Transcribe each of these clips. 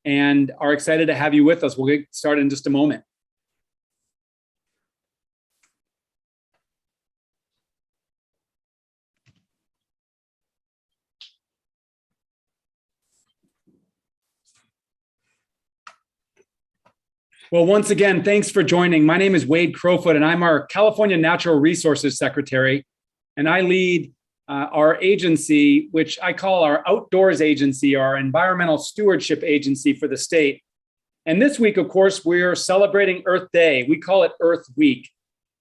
and are excited to have you with us. We'll get started in just a moment. Well, once again, thanks for joining. My name is Wade Crowfoot, and I'm our California Natural Resources Secretary, and I lead our agency, which I call our Outdoors Agency, our Environmental Stewardship Agency for the state. And this week, of course, we're celebrating Earth Day. We call it Earth Week,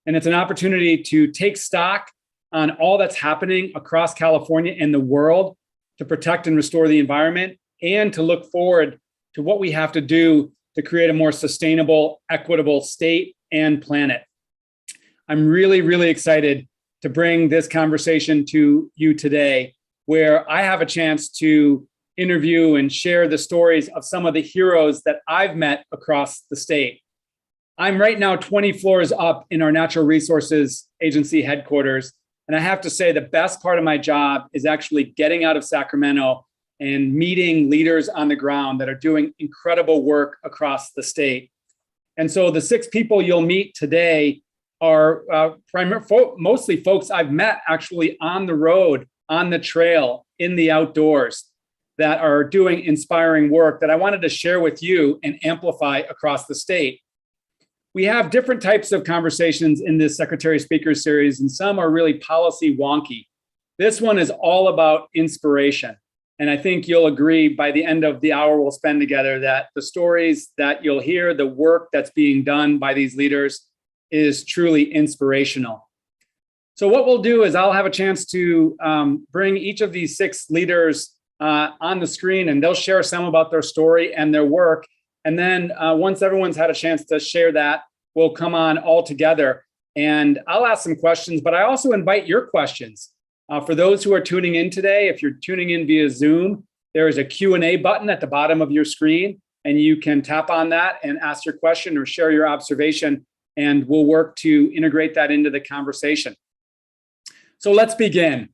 and it's an opportunity to take stock on all that's happening across California and the world to protect and restore the environment, and to look forward to what we have to do to create a more sustainable, equitable state and planet. I'm really, really excited to bring this conversation to you today, where I have a chance to interview and share the stories of some of the heroes that I've met across the state. I'm right now 20 floors up in our Natural Resources Agency headquarters, and I have to say the best part of my job is actually getting out of Sacramento and meeting leaders on the ground that are doing incredible work across the state. And so the 6 people you'll meet today are mostly folks I've met actually on the road, on the trail, in the outdoors, that are doing inspiring work that I wanted to share with you and amplify across the state. We have different types of conversations in this Secretary Speaker Series, and some are really policy wonky. This one is all about inspiration. And I think you'll agree by the end of the hour we'll spend together that the stories that you'll hear, the work that's being done by these leaders is truly inspirational. So what we'll do is I'll have a chance to bring each of these 6 leaders on the screen, and they'll share some about their story and their work. And then once everyone's had a chance to share that, we'll come on all together and I'll ask some questions, but I also invite your questions. For those who are tuning in today, if you're tuning in via Zoom, there is a Q&A button at the bottom of your screen, and you can tap on that and ask your question or share your observation, and we'll work to integrate that into the conversation. So let's begin.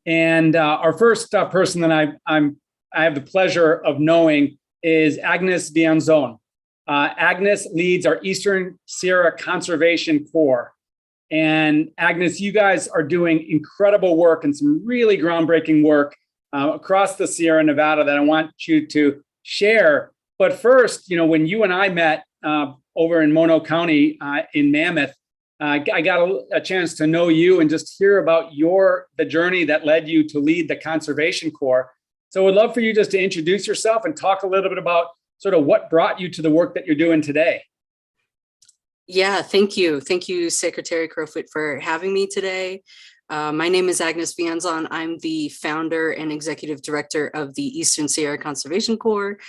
And our first person that I have the pleasure of knowing is Agnes Jenson. Agnes leads our Eastern Sierra Conservation Corps. And Agnes, you guys are doing incredible work and some really groundbreaking work across the Sierra Nevada that I want you to share. But first, when you and I met over in Mono County in Mammoth, I got a chance to know you and just hear about the journey that led you to lead the Conservation Corps. So I'd love for you just to introduce yourself and talk a little bit about sort of what brought you to the work that you're doing today. Yeah, thank you. Thank you, Secretary Crowfoot, for having me today. My name is Agnes Jenson. I'm the founder and executive director of the Eastern Sierra Conservation Corps.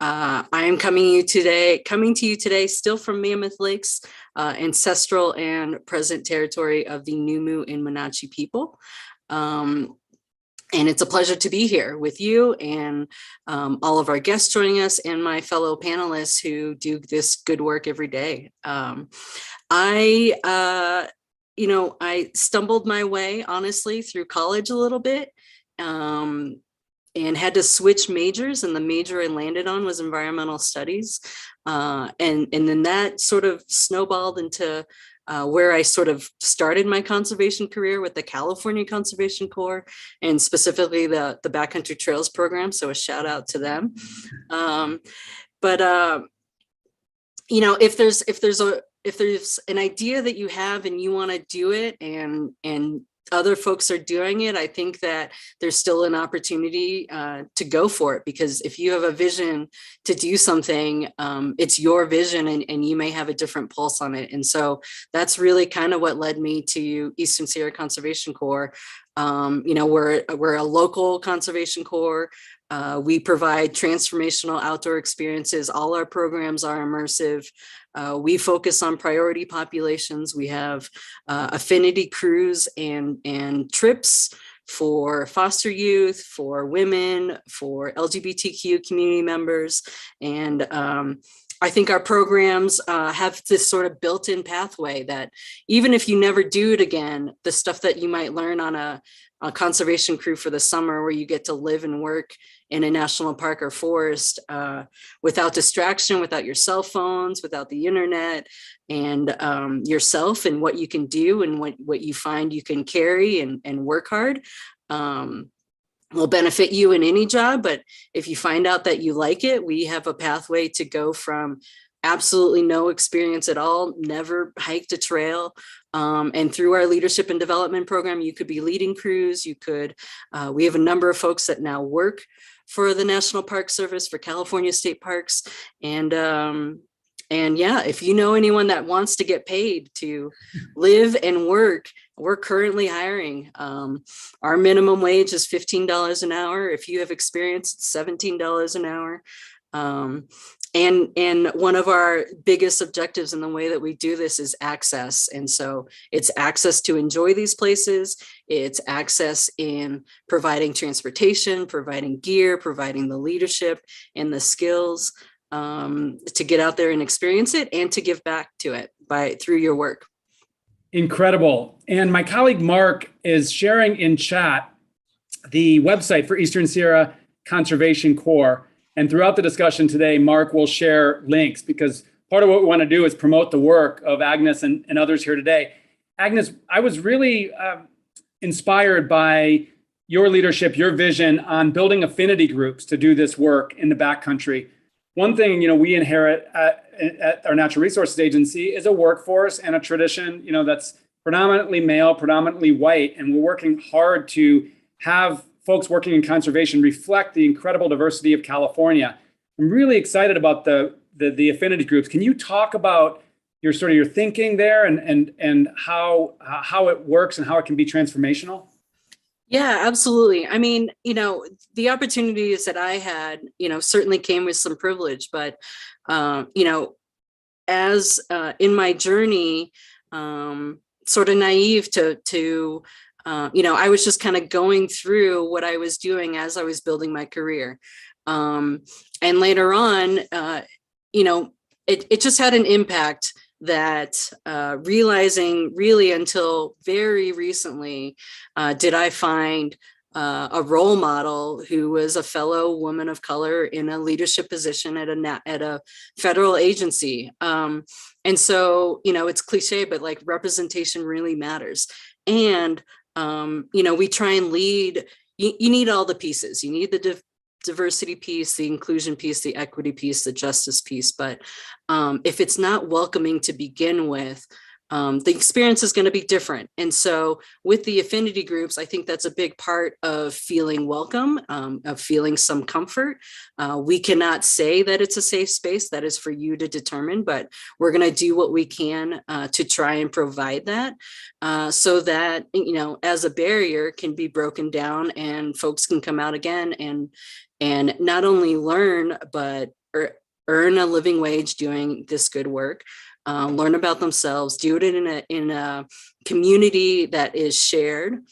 I am coming to you today still from Mammoth Lakes, ancestral and present territory of the Numu and Monachi people. And it's a pleasure to be here with you and all of our guests joining us and my fellow panelists who do this good work every day. I stumbled my way, honestly, through college a little bit and had to switch majors, and the major I landed on was environmental studies. And then that sort of snowballed into where I sort of started my conservation career with the California Conservation Corps, and specifically the Backcountry Trails program. So a shout out to them. If there's an idea that you have and you want to do it, and other folks are doing it, I think that there's still an opportunity to go for it, because if you have a vision to do something, it's your vision, and you may have a different pulse on it. And so that's really kind of what led me to Eastern Sierra Conservation Corps. We're a local conservation corps. We provide transformational outdoor experiences. All our programs are immersive. We focus on priority populations. We have affinity crews and trips for foster youth, for women, for LGBTQ community members. And I think our programs have this sort of built-in pathway that even if you never do it again, the stuff that you might learn on a conservation crew for the summer, where you get to live and work in a national park or forest without distraction, without your cell phones, without the internet, and yourself and what you can do and what you find you can carry and work hard. Will benefit you in any job, but if you find out that you like it, we have a pathway to go from absolutely no experience at all, never hiked a trail, and through our leadership and development program, you could be leading crews. You could. We have a number of folks that now work for the National Park Service, for California State Parks, and yeah, if you know anyone that wants to get paid to live and work, we're currently hiring. Our minimum wage is $15 an hour. If you have experience, it's $17 an hour. And one of our biggest objectives in the way that we do this is access. And so it's access to enjoy these places. It's access in providing transportation, providing gear, providing the leadership and the skills to get out there and experience it and to give back to it through your work. Incredible. And my colleague Mark is sharing in chat the website for Eastern Sierra Conservation Corps. And throughout the discussion today, Mark will share links because part of what we want to do is promote the work of Agnes and others here today. Agnes, I was really inspired by your leadership, your vision on building affinity groups to do this work in the backcountry. One thing, we inherit at our Natural Resources Agency is a workforce and a tradition, that's predominantly male, predominantly white, and we're working hard to have folks working in conservation reflect the incredible diversity of California. I'm really excited about the affinity groups. Can you talk about your thinking there and how it works and how it can be transformational? Yeah, absolutely. I mean, the opportunities that I had, certainly came with some privilege, but, as in my journey, sort of naive to I was just kind of going through what I was doing as I was building my career. And later on, it just had an impact that realizing really until very recently did I find a role model who was a fellow woman of color in a leadership position at a federal agency. And so, it's cliche, but like representation really matters. And, we try and lead, you need all the pieces. You need the diversity piece, the inclusion piece, the equity piece, the justice piece. But if it's not welcoming to begin with, the experience is going to be different. And so with the affinity groups, I think that's a big part of feeling welcome, of feeling some comfort. We cannot say that it's a safe space. That is for you to determine, but we're going to do what we can to try and provide that so that, as a barrier can be broken down and folks can come out again and not only learn, but earn a living wage doing this good work. Learn about themselves, do it in a community that is shared,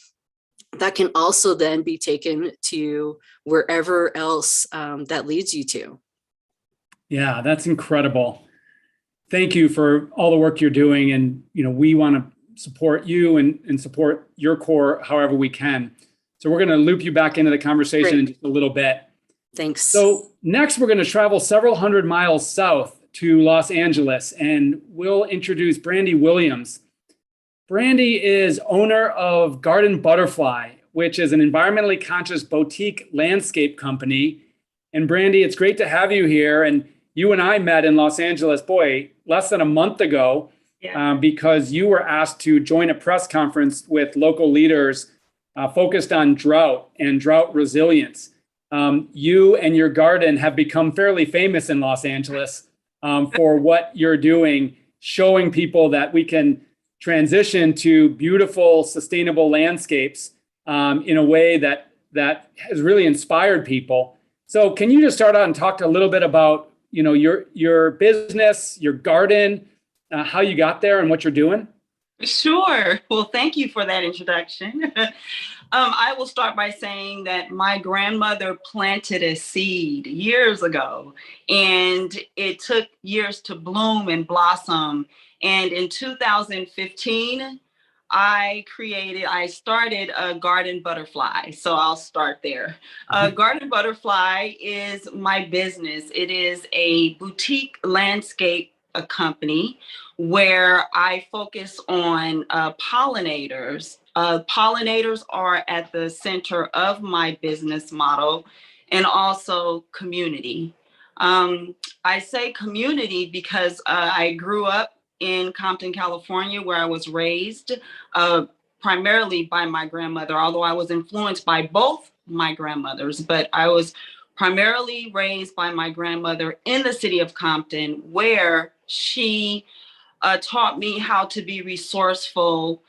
that can also then be taken to wherever else that leads you to. Yeah, that's incredible. Thank you for all the work you're doing. And, we want to support you and support your Corps however we can. So we're going to loop you back into the conversation in just a little bit. Thanks. So next, we're going to travel several hundred miles south to Los Angeles, and we'll introduce Brandy Williams. Brandy is owner of Garden Butterfly, which is an environmentally conscious boutique landscape company. And Brandy, it's great to have you here. And you and I met in Los Angeles, less than a month ago, because you were asked to join a press conference with local leaders focused on drought and drought resilience. You and your garden have become fairly famous in Los Angeles for what you're doing, showing people that we can transition to beautiful, sustainable landscapes in a way that has really inspired people. So can you just start out and talk a little bit about, your business, your garden, how you got there and what you're doing? Sure. Well, thank you for that introduction. I will start by saying that my grandmother planted a seed years ago, and it took years to bloom and blossom. And in 2015, I started a Garden Butterfly. So I'll start there. Garden Butterfly is my business. It is a boutique landscape company where I focus on pollinators. Pollinators are at the center of my business model, and also community. I say community because I grew up in Compton, California, where I was raised primarily by my grandmother, although I was influenced by both my grandmothers, but I was primarily raised by my grandmother in the city of Compton, where she taught me how to be resourceful,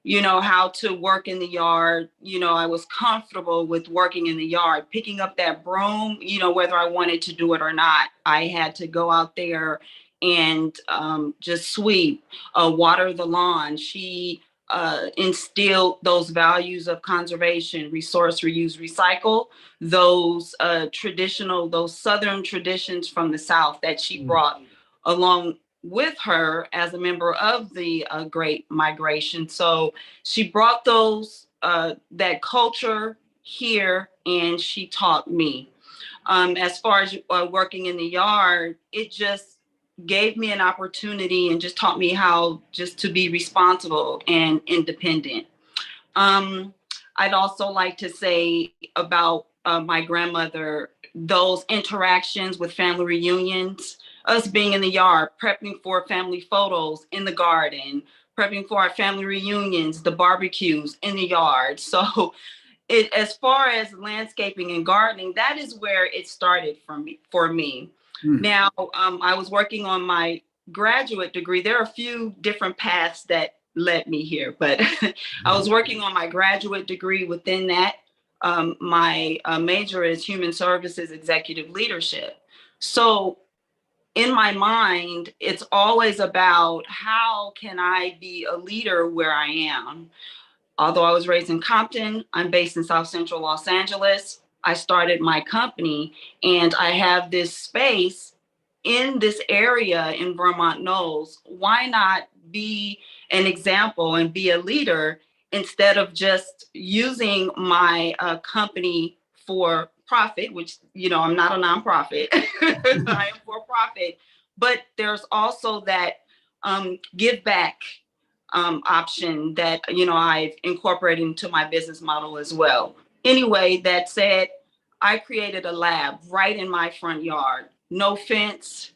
how to work in the yard. I was comfortable with working in the yard, picking up that broom, whether I wanted to do it or not. I had to go out there and just sweep, water the lawn. She instilled those values of conservation, resource, reuse, recycle, those those Southern traditions from the South that she brought along with her as a member of the Great Migration. So she brought that culture here, and she taught me. As far as working in the yard, it just gave me an opportunity and just taught me how just to be responsible and independent. I'd also like to say about my grandmother, those interactions with family reunions, us being in the yard, prepping for family photos in the garden, prepping for our family reunions, the barbecues in the yard. So as far as landscaping and gardening, that is where it started for me. Now, I was working on my graduate degree. There are a few different paths that led me here, but I was working on my graduate degree. Within that, my major is human services executive leadership. So in my mind, it's always about how can I be a leader where I am. Although I was raised in Compton, I'm based in South Central Los Angeles. I started my company, and I have this space in this area in Vermont Knolls. Why not be an example and be a leader instead of just using my company for profit, which, I'm not a nonprofit. I am for profit. But there's also that give back option that I've incorporated into my business model as well. Anyway, that said, I created a lab right in my front yard, no fence,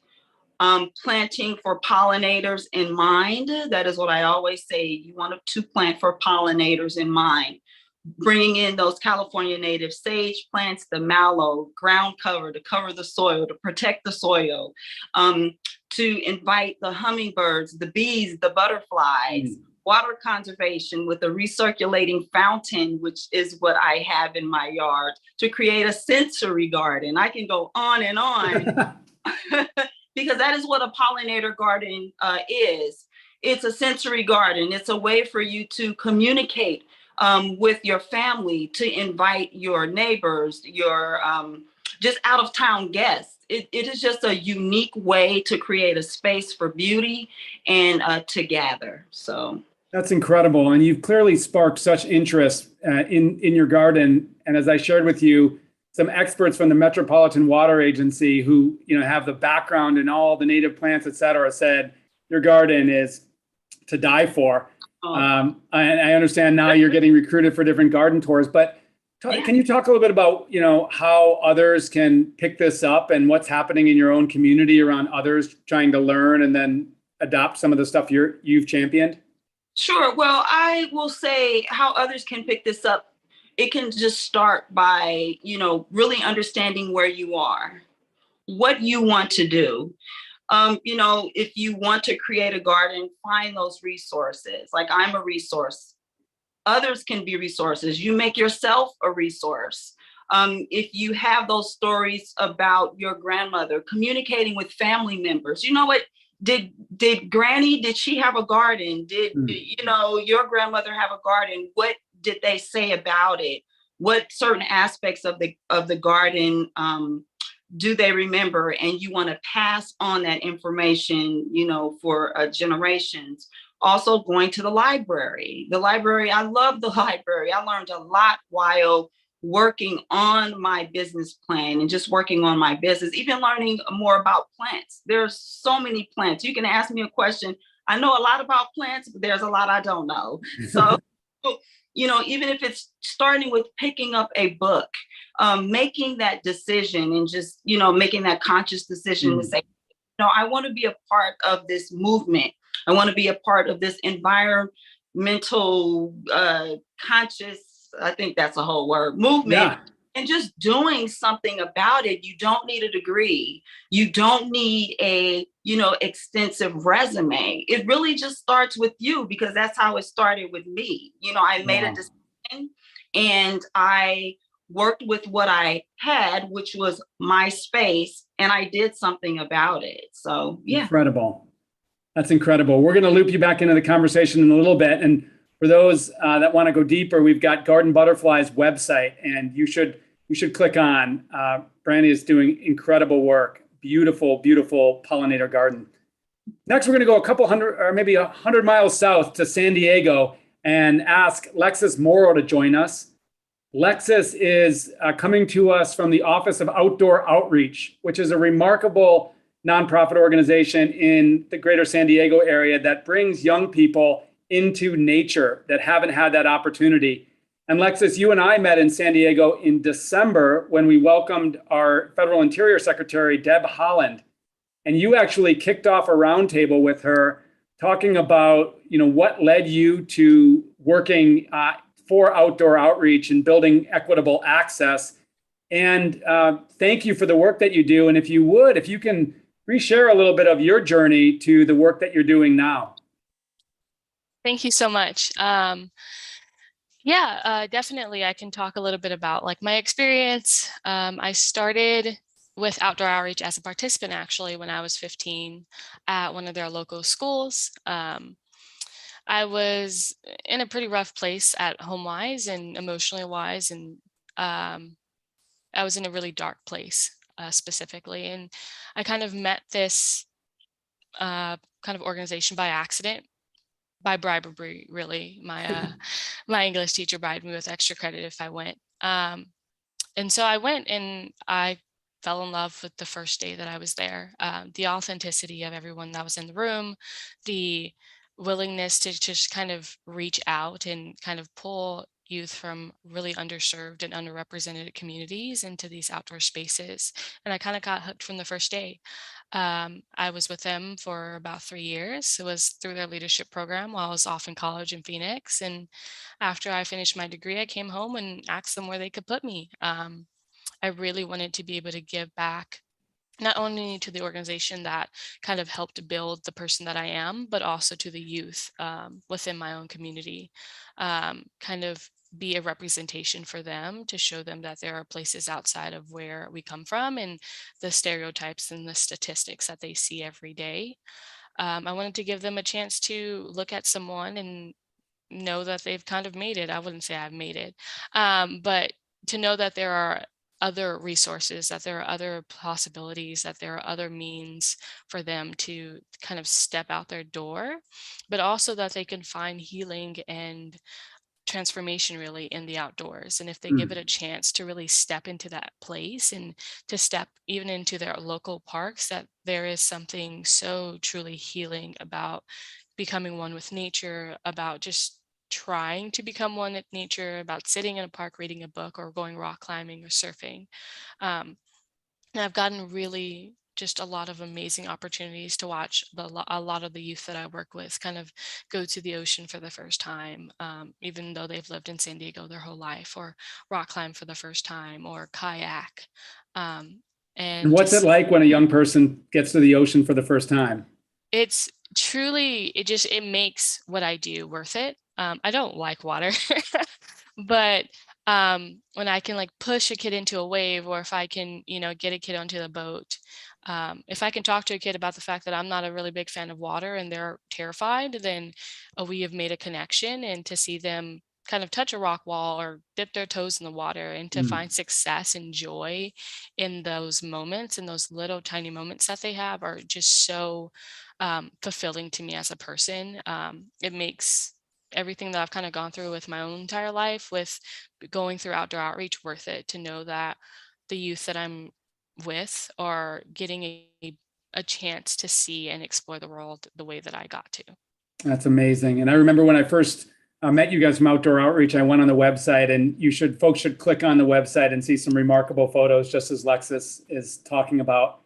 planting for pollinators in mind. That is what I always say. You want to plant for pollinators in mind. Bringing in those California native sage plants, the mallow, ground cover to cover the soil, to protect the soil, to invite the hummingbirds, the bees, the butterflies, water conservation with a recirculating fountain, which is what I have in my yard, to create a sensory garden. I can go on and on because that is what a pollinator garden is. It's a sensory garden. It's a way for you to communicate with your family, to invite your neighbors, your just out of town guests. It is just a unique way to create a space for beauty and to gather. So that's incredible. And you've clearly sparked such interest in your garden. And as I shared with you, some experts from the Metropolitan Water Agency who have the background in all the native plants, et cetera, said your garden is to die for. And I understand now you're getting recruited for different garden tours, but can you talk a little bit about, how others can pick this up and what's happening in your own community around others trying to learn and then adopt some of the stuff you've championed? Sure. Well, I will say how others can pick this up. It can just start by, really understanding where you are, what you want to do. If you want to create a garden, find those resources. Like I'm a resource. Others can be resources. You make yourself a resource. If you have those stories about your grandmother, communicating with family members, what, did Granny, did she have a garden? Did, your grandmother have a garden? What did they say about it? What certain aspects of the garden do they remember? And you want to pass on that information, for generations. Also going to the library. The library, I love the library. I learned a lot while working on my business plan and just working on my business, even learning more about plants. There's so many plants. You can ask me a question. I know a lot about plants, but there's a lot I don't know. So, even if it's starting with picking up a book, making that decision and just, making that conscious decision to say, I want to be a part of this movement. I want to be a part of this environmental conscious, I think that's a whole word, movement. And just doing something about it. You don't need a degree. You don't need a, extensive resume. It really just starts with you, because that's how it started with me. I made a decision and I worked with what I had, which was my space, and I did something about it. So, yeah. Incredible. That's incredible. We're going to loop you back into the conversation in a little bit. And for those that want to go deeper, we've got Garden Butterfly's website, and you should click on. Brandy is doing incredible work. Beautiful, beautiful pollinator garden. Next, we're going to go a couple hundred or maybe 100 miles south to San Diego and ask Lexus Morrow to join us. Lexus is coming to us from the Office of Outdoor Outreach, which is a remarkable nonprofit organization in the greater San Diego area that brings young people into nature that haven't had that opportunity. And Lexus, you and I met in San Diego in December when we welcomed our Federal Interior Secretary, Deb Haaland. And you actually kicked off a roundtable with her talking about, what led you to working for outdoor outreach and building equitable access. And thank you for the work that you do. And if you can reshare a little bit of your journey to the work that you're doing now. Thank you so much. Definitely. I can talk a little bit about my experience. I started with outdoor outreach as a participant, actually, when I was 15 at one of their local schools. I was in a pretty rough place at home-wise and emotionally wise, and I was in a really dark place specifically. And I kind of met this kind of organization by accident, by bribery, really. My English teacher bribed me with extra credit if I went. And so I went, and I fell in love with the first day that I was there. The authenticity of everyone that was in the room, the willingness to just kind of reach out and kind of pull youth from really underserved and underrepresented communities into these outdoor spaces. And I kind of got hooked from the first day. I was with them for about 3 years. It was through their leadership program while I was off in college in Phoenix. And after I finished my degree, I came home and asked them where they could put me. I really wanted to be able to give back, not only to the organization that kind of helped build the person that I am, but also to the youth within my own community, kind of be a representation for them, to show them that there are places outside of where we come from and the stereotypes and the statistics that they see every day. I wanted to give them a chance to look at someone and know that they've kind of made it. I wouldn't say I've made it, but to know that there are other resources, that there are other possibilities, that there are other means for them to kind of step out their door, but also that they can find healing and transformation really in the outdoors. And if they give it a chance to really step into that place and to step even into their local parks, that there is something so truly healing about becoming one with nature, about just trying to become one with nature, about sitting in a park reading a book or going rock climbing or surfing. And I've gotten really just a lot of amazing opportunities to watch a lot of the youth that I work with kind of go to the ocean for the first time, even though they've lived in San Diego their whole life, or rock climb for the first time, or kayak. And what's it like when a young person gets to the ocean for the first time? It's truly, it makes what I do worth it. I don't like water, but when I can push a kid into a wave, or if I can, get a kid onto the boat, if I can talk to a kid about the fact that I'm not a really big fan of water and they're terrified, then we have made a connection. And to see them kind of touch a rock wall or dip their toes in the water, and to find success and joy in those moments, and those little tiny moments that they have are just so fulfilling to me as a person. It makes everything that I've kind of gone through with my own entire life, with going through outdoor outreach, worth it, to know that the youth that I'm with are getting a chance to see and explore the world the way that I got to. That's amazing. And I remember when I first met you guys from Outdoor Outreach, I went on the website, and folks should click on the website and see some remarkable photos, just as Lexus is talking about.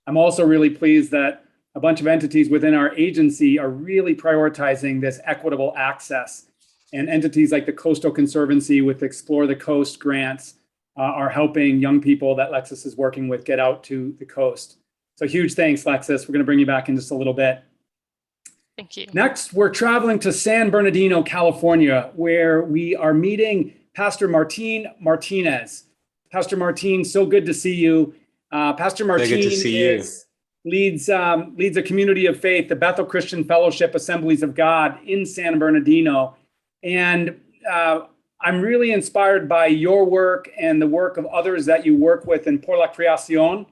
I'm also really pleased that a bunch of entities within our agency are really prioritizing this equitable access. And entities like the Coastal Conservancy with Explore the Coast grants are helping young people that Lexus is working with get out to the coast. So huge thanks, Lexus. We're going to bring you back in just a little bit. Thank you. Next, we're traveling to San Bernardino, California, where we are meeting Pastor Martin Martinez. Pastor Martin, so good to see you. Pastor Martin leads a community of faith, the Bethel Christian Fellowship Assemblies of God in San Bernardino. And I'm really inspired by your work and the work of others that you work with in Por la Creación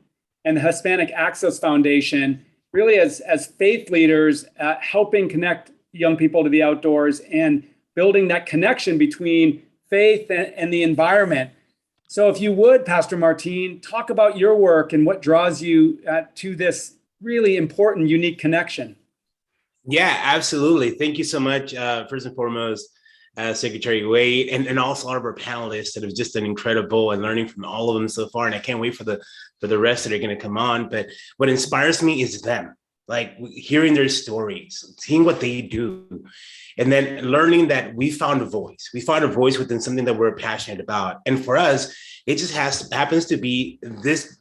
and the Hispanic Access Foundation, really as faith leaders, helping connect young people to the outdoors and building that connection between faith and the environment. So if you would, Pastor Martin, talk about your work and what draws you to this really important, unique connection. Yeah, absolutely. Thank you so much, first and foremost, Secretary Wade, and also all of our panelists that have just done incredible, and learning from all of them so far. And I can't wait for the rest that are going to come on. But what inspires me is them, like hearing their stories, seeing what they do, and then learning that we found a voice. We found a voice within something that we're passionate about. And for us, it just happens to be this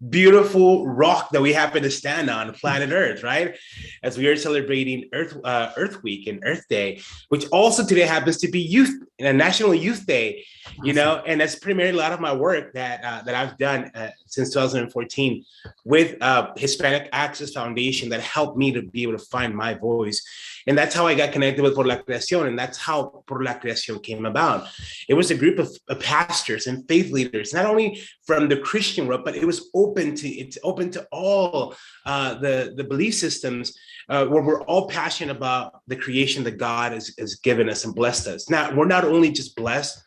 beautiful rock that we happen to stand on, planet Earth, right? As we are celebrating Earth Week and Earth Day, which also today happens to be National Youth Day, you know, and that's primarily a lot of my work that I've done since 2014 with Hispanic Access Foundation that helped me to be able to find my voice. And that's how I got connected with Por la Creación, and that's how Por la Creación came about. It was a group of pastors and faith leaders, not only from the Christian world, but it was open to all the belief systems, where we're all passionate about the creation that God has given us and blessed us. Now, we're not only just blessed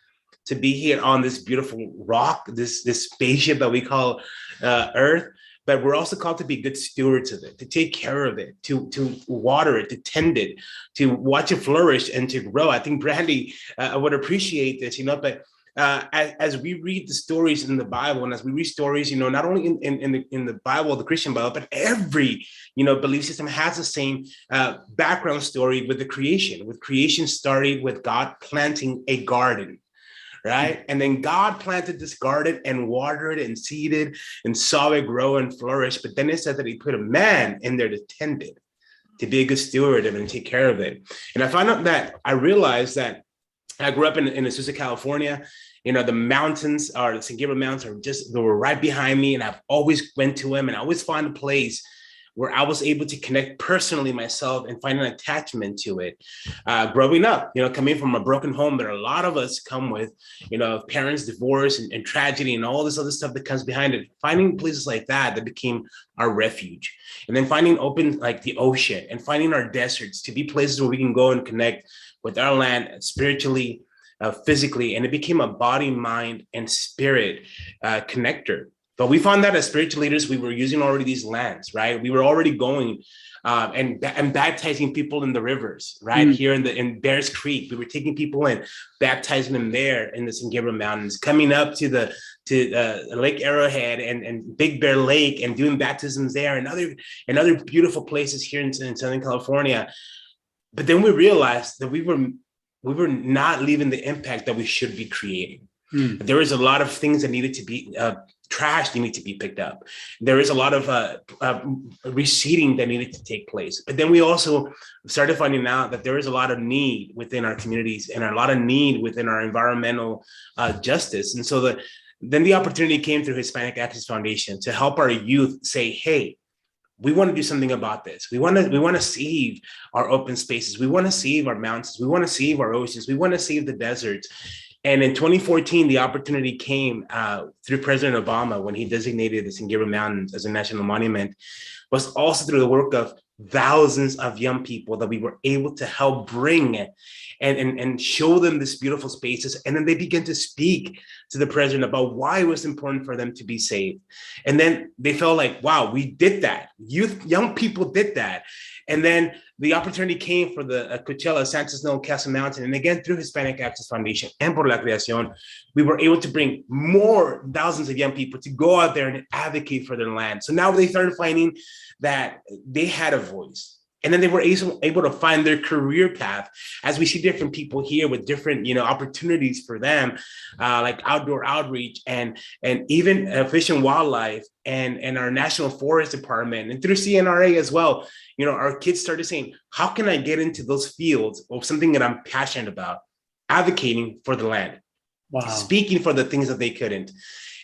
to be here on this beautiful rock, this spaceship that we call Earth, but we're also called to be good stewards of it, to take care of it, to water it, to tend it, to watch it flourish and to grow. I think Brandy would appreciate this, you know, but as we read the stories in the Bible, and as we read stories, you know, not only in the Bible, the Christian Bible, but every, you know, belief system has the same background story with the creation. With creation starting with God planting a garden. Right. And then God planted this garden and watered it and seeded and saw it grow and flourish. But then it said that he put a man in there to tend it, to be a good steward of it and take care of it. And I realized that I grew up in Azusa, California. You know, the mountains, or the San Gabriel Mountains, they were right behind me. And I've always went to them, and I always found a place where I was able to connect personally myself and find an attachment to it. Growing up, you know, coming from a broken home that a lot of us come with, you know, parents divorce and tragedy and all this other stuff that comes behind it, finding places like that became our refuge. And then finding open, like the ocean, and finding our deserts to be places where we can go and connect with our land spiritually, physically, and it became a body, mind, and spirit connector. But we found that as spiritual leaders, we were using already these lands, right? We were already going and baptizing people in the rivers, right? Here in Bears Creek, we were taking people and baptizing them there in the San Gabriel Mountains, coming up to Lake Arrowhead and Big Bear Lake and doing baptisms there, and other beautiful places here in Southern California. But then we realized that we were not leaving the impact that we should be creating. There was a lot of things that needed to be trash needed to be picked up. There is a lot of reseeding that needed to take place. But then we also started finding out that there is a lot of need within our communities and a lot of need within our environmental justice. And so then the opportunity came through Hispanic Access Foundation to help our youth say, hey, we want to do something about this. We want to save our open spaces. We want to save our mountains. We want to save our oceans. We want to save the deserts. And in 2014, the opportunity came through President Obama when he designated the Singiro Mountains as a national monument, was also through the work of thousands of young people that we were able to help bring and show them these beautiful spaces. And then they began to speak to the president about why it was important for them to be saved. And then they felt like, wow, we did that. Young people did that. And then the opportunity came for the Coachella San Snow Castle Mountain. And again, through Hispanic Access Foundation and Por la Creación, we were able to bring more thousands of young people to go out there and advocate for their land. So now they started finding that they had a voice. And then they were able to find their career path, as we see different people here with different, opportunities for them, like outdoor outreach and even fish and wildlife and our National Forest Department and through CNRA as well. Our kids started saying, how can I get into those fields of something that I'm passionate about, advocating for the land, wow, speaking for the things that they couldn't.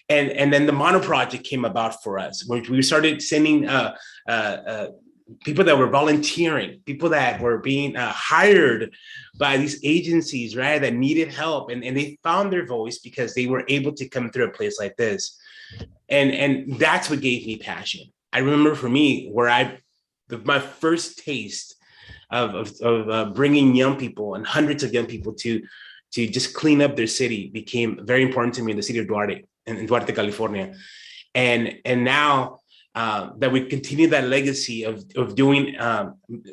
And then the Mono Project came about for us, where we started sending people that were volunteering, people that were being hired by these agencies, right, that needed help. And they found their voice because they were able to come through a place like this. And that's what gave me passion. I remember for me, my first taste of bringing young people and hundreds of young people to just clean up their city became very important to me in the city of Duarte, in Duarte, California. And now, that we continue that legacy of doing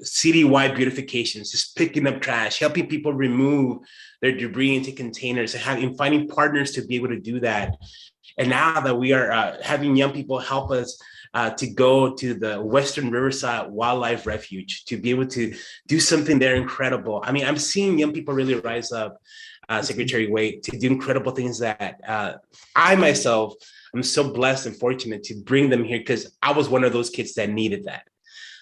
citywide beautifications, just picking up trash, helping people remove their debris into containers, and finding partners to be able to do that. And now that we are having young people help us to go to the Western Riverside Wildlife Refuge, to be able to do something there incredible. I mean, I'm seeing young people really rise up, Secretary Wade, to do incredible things that I myself, I'm so blessed and fortunate to bring them here, because I was one of those kids that needed that.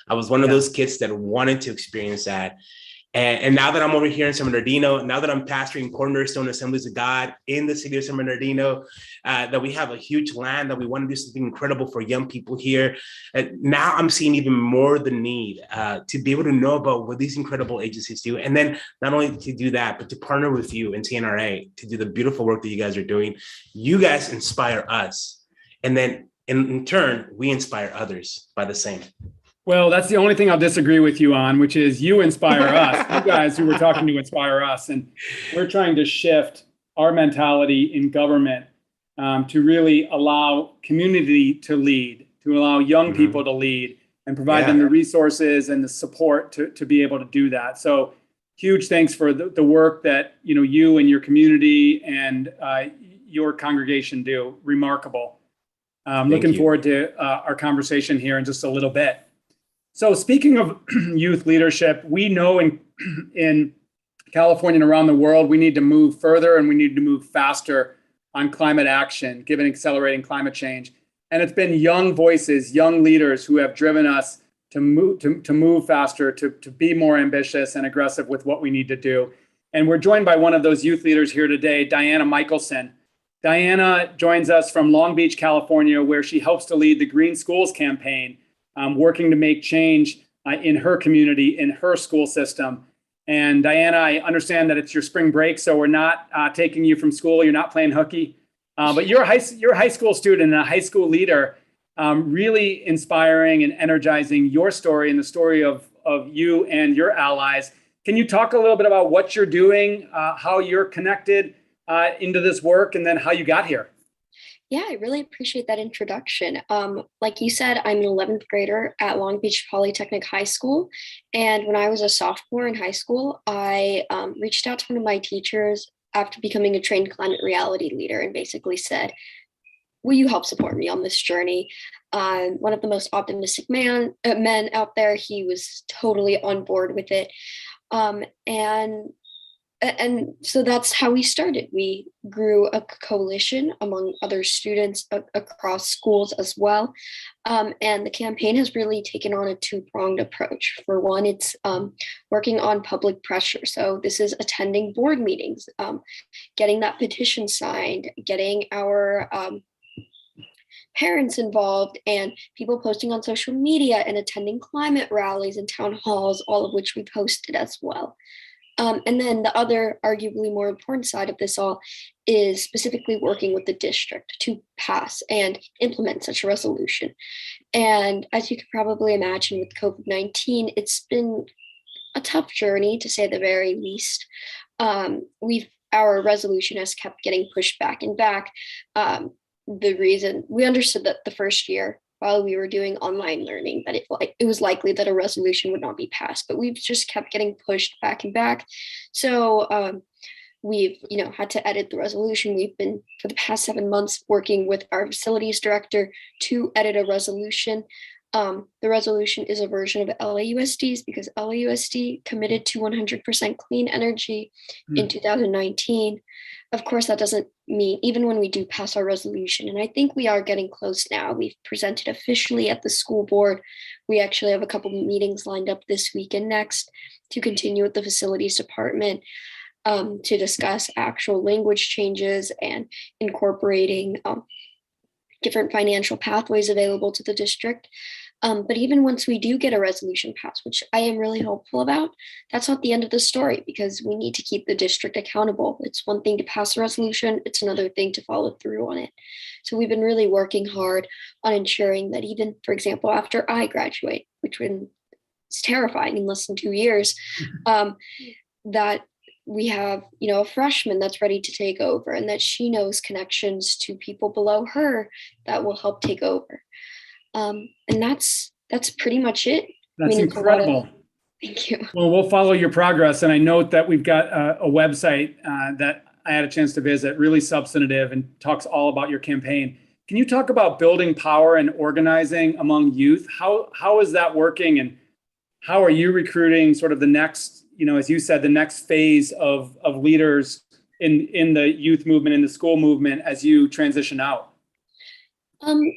I was one of those kids that wanted to experience that. And now that I'm over here in San Bernardino, now that I'm pastoring Cornerstone Assemblies of God in the city of San Bernardino, that we have a huge land, that we want to do something incredible for young people here. Now I'm seeing even more the need to be able to know about what these incredible agencies do. And then not only to do that, but to partner with you and CNRA to do the beautiful work that you guys are doing. You guys inspire us. And then in turn, we inspire others by the same. Well, that's the only thing I'll disagree with you on, which is you inspire us. You guys who were talking to inspire us. And we're trying to shift our mentality in government to really allow community to lead, to allow young people to lead and provide them the resources and the support to be able to do that. So huge thanks for the work that you and your community and your congregation do. Remarkable. Looking forward to our conversation here in just a little bit. So speaking of youth leadership, we know in California and around the world, we need to move further and we need to move faster on climate action, given accelerating climate change. And it's been young voices, young leaders who have driven us to move faster, to be more ambitious and aggressive with what we need to do. And we're joined by one of those youth leaders here today, Dianna Michelson. Dianna joins us from Long Beach, California, where she helps to lead the Green Schools campaign, working to make change in her community, in her school system. And Dianna, I understand that it's your spring break, so we're not taking you from school. You're not playing hooky, but you're a high school student and a high school leader, really inspiring and energizing your story and the story of you and your allies. Can you talk a little bit about what you're doing, how you're connected into this work, and then how you got here? Yeah, I really appreciate that introduction. Like you said, I'm an 11th grader at Long Beach Polytechnic High School. And when I was a sophomore in high school, I reached out to one of my teachers after becoming a trained climate reality leader and basically said, will you help support me on this journey? One of the most optimistic men out there, he was totally on board with it. And so that's how we started. We grew a coalition among other students across schools as well. And the campaign has really taken on a two-pronged approach. For one, it's working on public pressure. So this is attending board meetings, getting that petition signed, getting our parents involved and people posting on social media and attending climate rallies and town halls, all of which we posted as well. And then the other, arguably more important side of this all is specifically working with the district to pass and implement such a resolution. And as you can probably imagine with COVID-19, it's been a tough journey to say the very least. Our resolution has kept getting pushed back and back. The reason we understood that the first year while we were doing online learning that it was likely that a resolution would not be passed, but we've just kept getting pushed back and back. So we've had to edit the resolution. We've been for the past 7 months working with our facilities director to edit a resolution. The resolution is a version of LAUSD's because LAUSD committed to 100% clean energy in 2019. Of course, that doesn't mean even when we do pass our resolution, and I think we are getting close now. We've presented officially at the school board. We actually have a couple of meetings lined up this week and next to continue with the facilities department to discuss actual language changes and incorporating different financial pathways available to the district. But even once we do get a resolution passed, which I am really hopeful about, that's not the end of the story because we need to keep the district accountable. It's one thing to pass a resolution, it's another thing to follow through on it. So we've been really working hard on ensuring that even, for example, after I graduate, which is terrifying in less than 2 years, that we have, a freshman that's ready to take over and that she knows connections to people below her that will help take over. And that's pretty much it. That's incredible. Thank you. Well, we'll follow your progress. And I note that we've got a website that I had a chance to visit, really substantive and talks all about your campaign. Can you talk about building power and organizing among youth? How is that working? And how are you recruiting sort of the next, as you said, the next phase of leaders in the youth movement, in the school movement as you transition out?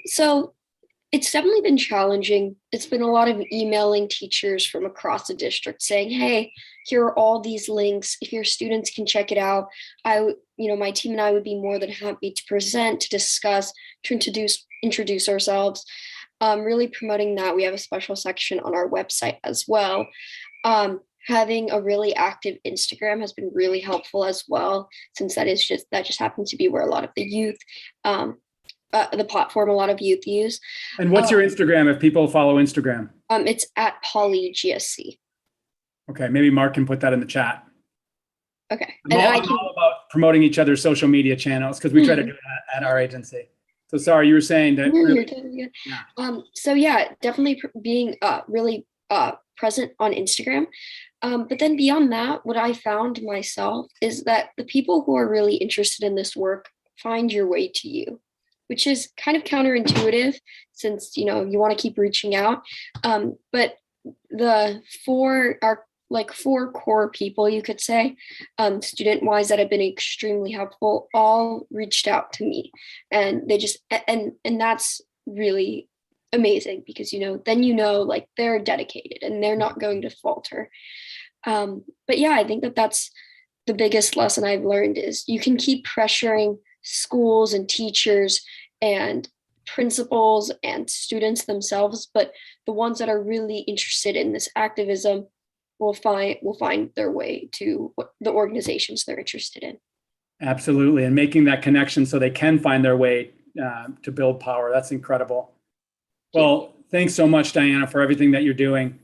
So it's definitely been challenging. It's been a lot of emailing teachers from across the district saying, hey, here are all these links. If your students can check it out, my team and I would be more than happy to present, to discuss, to introduce ourselves. Really promoting that. We have a special section on our website as well. Having a really active Instagram has been really helpful as well, since that just happens to be where a lot of the youth, the platform a lot of youth use. And what's your Instagram if people follow Instagram? It's at PolyGSC. Okay, maybe Mark can put that in the chat. Okay. I'm all about promoting each other's social media channels because we try to do that at our agency. So sorry, you were saying that. You're totally good. Yeah. So yeah, definitely being really present on Instagram. But then beyond that, what I found myself is that the people who are really interested in this work find your way to you, which is kind of counterintuitive since, you want to keep reaching out. But the four core people, you could say, student-wise, that have been extremely helpful, all reached out to me. And they just, and that's really amazing because, then they're dedicated and they're not going to falter. But yeah, I think that's the biggest lesson I've learned is you can keep pressuring schools and teachers and principals and students themselves, but the ones that are really interested in this activism will find their way to the organizations they're interested in. Absolutely. And making that connection so they can find their way to build power. That's incredible. Well, thanks so much, Dianna, for everything that you're doing.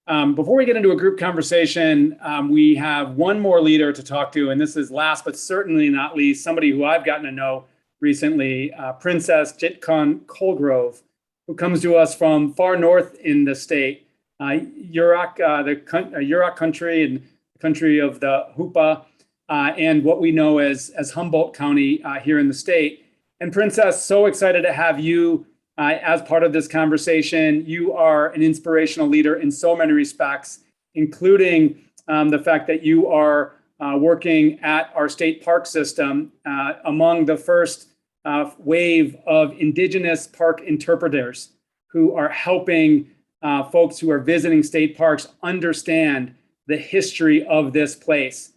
Before we get into a group conversation, we have one more leader to talk to, and this is last but certainly not least, somebody who I've gotten to know recently, Princess Jitkan Colgrove, who comes to us from far north in the state, Yurok, the Yurok country and the country of the Hupa, and what we know as Humboldt County here in the state. And Princess, so excited to have you as part of this conversation. You are an inspirational leader in so many respects, including the fact that you are working at our state park system among the first wave of Indigenous park interpreters who are helping folks who are visiting state parks understand the history of this place.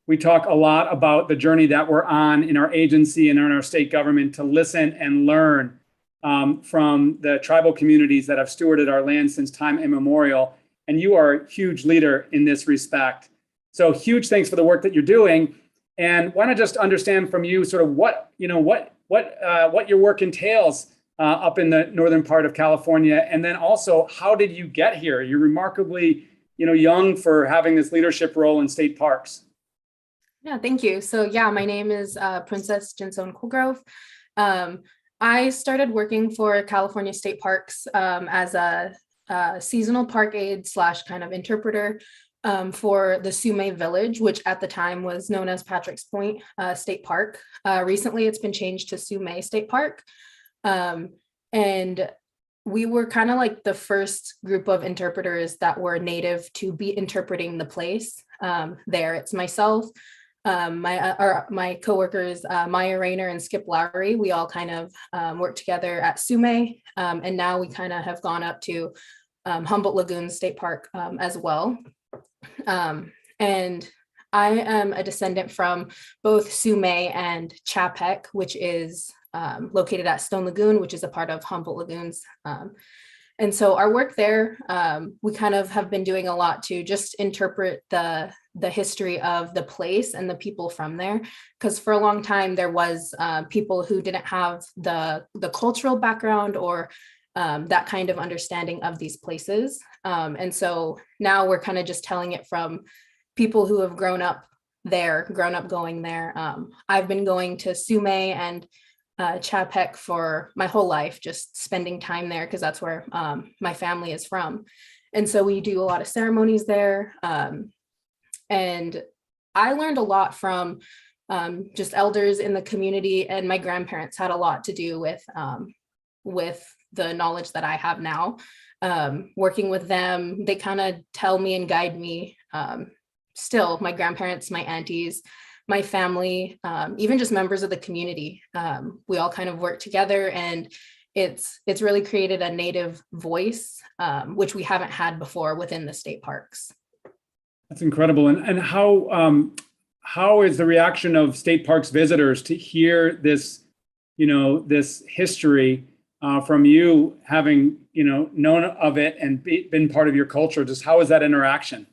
We talk a lot about the journey that we're on in our agency and in our state government to listen and learn from the tribal communities that have stewarded our land since time immemorial. And you are a huge leader in this respect. So huge thanks for the work that you're doing. And why not just understand from you sort of what your work entails up in the northern part of California, and then also how did you get here? You're remarkably, young for having this leadership role in state parks. Yeah, thank you. So yeah, my name is Princess Jenson Colgrove. I started working for California State Parks as a seasonal park aide / kind of interpreter for the Sume Village, which at the time was known as Patrick's Point State Park. Recently, it's been changed to Sume State Park. And we were kind of like the first group of interpreters that were native to be interpreting the place there. It's myself, my coworkers, Maya Rayner and Skip Lowry. We all kind of worked together at Sume, and now we kind of have gone up to Humboldt Lagoon State Park as well. And I am a descendant from both Sume and Chapek, which is located at Stone Lagoon, which is a part of Humboldt Lagoons. And so our work there, we kind of have been doing a lot to just interpret the history of the place and the people from there. Because for a long time, there was people who didn't have the cultural background or that kind of understanding of these places. And so now we're kind of just telling it from people who have grown up going there. I've been going to Sume and Chapek for my whole life, just spending time there because that's where my family is from. And so we do a lot of ceremonies there. And I learned a lot from just elders in the community, and my grandparents had a lot to do with the knowledge that I have now. Working with them, they kind of tell me and guide me. Still, my grandparents, my aunties, my family, even just members of the community, we all kind of work together, and it's really created a native voice, which we haven't had before within the state parks. That's incredible. And how is the reaction of state parks visitors to hear this, this history from you having, known of it and been part of your culture? Just how is that interaction?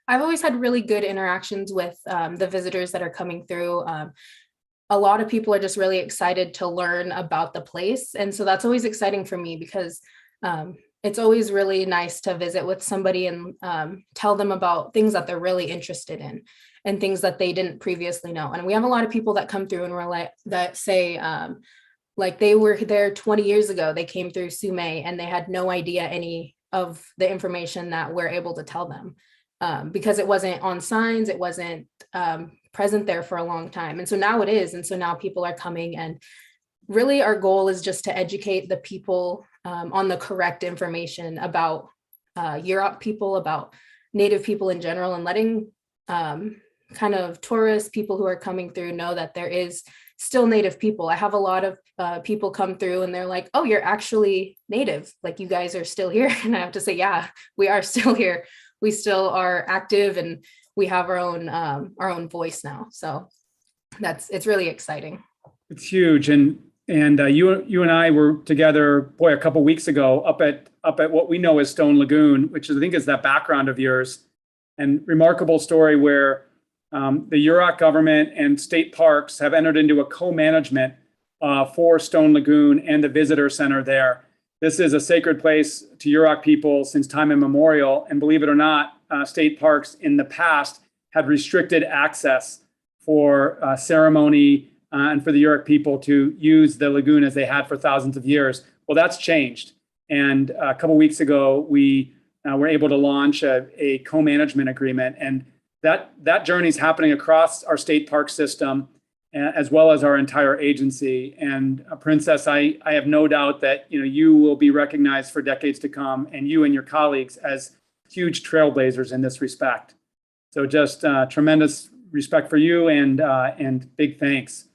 I've always had really good interactions with the visitors that are coming through. A lot of people are just really excited to learn about the place. And so that's always exciting for me because it's always really nice to visit with somebody and tell them about things that they're really interested in and things that they didn't previously know. And we have a lot of people that come through and we're like, that say, like they were there 20 years ago, they came through Sume and they had no idea any of the information that we're able to tell them. Because it wasn't on signs, it wasn't present there for a long time. And so now it is. And so now people are coming, and really our goal is just to educate the people on the correct information about Yurok people, about Native people in general, and letting kind of tourists, people who are coming through, know that there is still Native people. I have a lot of people come through and they're like, oh, you're actually Native, like you guys are still here. And I have to say, yeah, we are still here. We still are active and we have our own voice now. So it's really exciting. It's huge. And you and I were together, a couple of weeks ago up at what we know as Stone Lagoon, which I think is that background of yours, and remarkable story where the Yurok government and state parks have entered into a co-management for Stone Lagoon and the visitor center there. This is a sacred place to Yurok people since time immemorial. And believe it or not, state parks in the past had restricted access for ceremony and for the Yurok people to use the lagoon as they had for thousands of years. Well, that's changed. And a couple of weeks ago, we were able to launch a co-management agreement. And that journey is happening across our state park system, as well as our entire agency. And Princess, I have no doubt that you will be recognized for decades to come, and you and your colleagues as huge trailblazers in this respect. So just tremendous respect for you, and big thanks.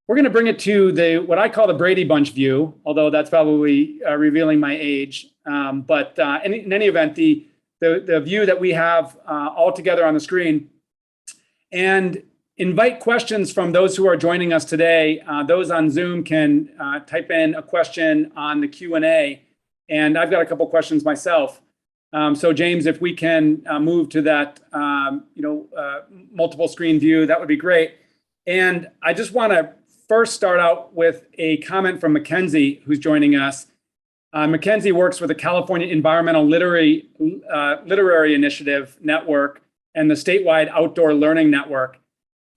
We're going to bring it to what I call the Brady Bunch view, although that's probably revealing my age. But in any event, the view that we have all together on the screen. And invite questions from those who are joining us today. Those on Zoom can type in a question on the Q&A, and I've got a couple questions myself. So James, if we can move to that, multiple screen view, that would be great. And I just want to first start out with a comment from Mackenzie, who's joining us. Mackenzie works with the California Environmental Literary Initiative Network and the statewide Outdoor Learning Network.